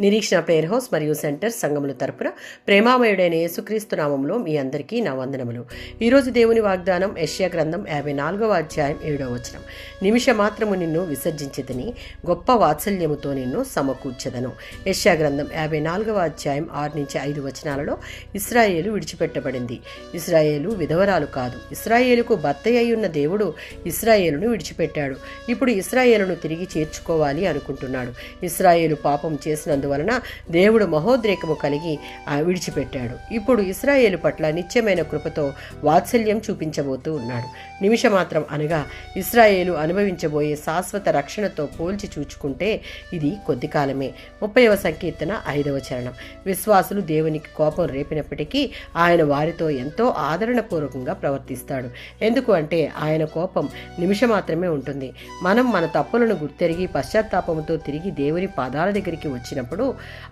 నిరీక్షణ prayer house మరియు centre సంఘముల తరపున ప్రేమామయుడైన యేసుక్రీస్తు నామములో మీ అందరికీ నా వందనములు. ఈరోజు దేవుని వాగ్దానం యెషయా గ్రంథం 54వ అధ్యాయం 7వ వచనం. నిమిషమాత్రము నిన్ను విసర్జించితిని, గొప్ప వాత్సల్యముతో నిన్ను సమకూర్చెదను. యెషయా గ్రంథం 54వ అధ్యాయం 6-5 వచనాలలో ఇశ్రాయేలు విడిచిపెట్టబడింది. ఇశ్రాయేలు విధవరాలు కాదు. ఇశ్రాయేలుకు భర్త అయ్యున్న దేవుడు ఇశ్రాయేలును విడిచిపెట్టాడు. ఇప్పుడు ఇశ్రాయేలును తిరిగి చేర్చుకోవాలి అనుకుంటున్నాడు. ఇశ్రాయేలు పాపం చేసినందువలన దేవుడు మహోద్రేకము కలిగి విడిచిపెట్టాడు. ఇప్పుడు ఇశ్రాయేలు పట్ల నిత్యమైన కృపతో వాత్సల్యం చూపించబోతూ ఉన్నాడు. నిమిషమాత్రం అనగా ఇశ్రాయేలు అనుభవించబోయే శాశ్వత రక్షణతో పోల్చి చూచుకుంటే ఇది కొద్ది కాలమే. 30వ సంకీర్తన 5వ చరణం. విశ్వాసులు దేవునికి కోపం రేపినప్పటికీ ఆయన వారితో ఎంతో ఆదరణపూర్వకంగా ప్రవర్తిస్తాడు. ఎందుకు అంటే ఆయన కోపం నిమిషమాత్రమే ఉంటుంది. మనం మన తప్పులను గుర్తెరిగి పశ్చాత్తాపంతో తిరిగి దేవుని పాదాల దగ్గరికి వచ్చినప్పుడు,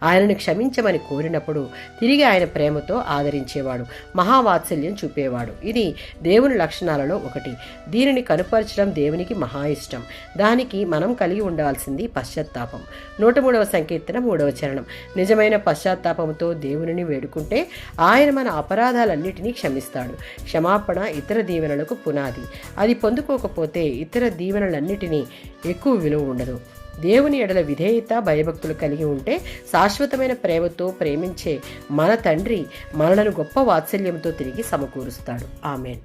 ఆయనను క్షమించమని కోరినప్పుడు తిరిగి ఆయన ప్రేమతో ఆదరించేవాడు, మహావాత్సల్యం చూపేవాడు. ఇది దేవుని లక్షణాలలో ఒకటి. దీనిని కనుపరచడం దేవునికి మహా ఇష్టం. దానికి మనం కలిగి ఉండాల్సింది పశ్చాత్తాపం. 103వ సంకీర్తన 3వ చరణం. నిజమైన పశ్చాత్తాపంతో దేవునిని వేడుకుంటే ఆయన మన అపరాధాలన్నిటినీ క్షమిస్తాడు. క్షమాపణ ఇతర దీవెనలకు పునాది. అది పొందుకోకపోతే ఇతర దీవెనలన్నిటినీ ఎక్కువ విలువ ఉండదు. దేవుని ఎడల విధేయత, భయభక్తులు కలిగి ఉంటే శాశ్వతమైన ప్రేమతో ప్రేమించే మన తండ్రి మనలను గొప్ప వాత్సల్యంతో తిరిగి సమకూరుస్తాడు. ఆమేన్.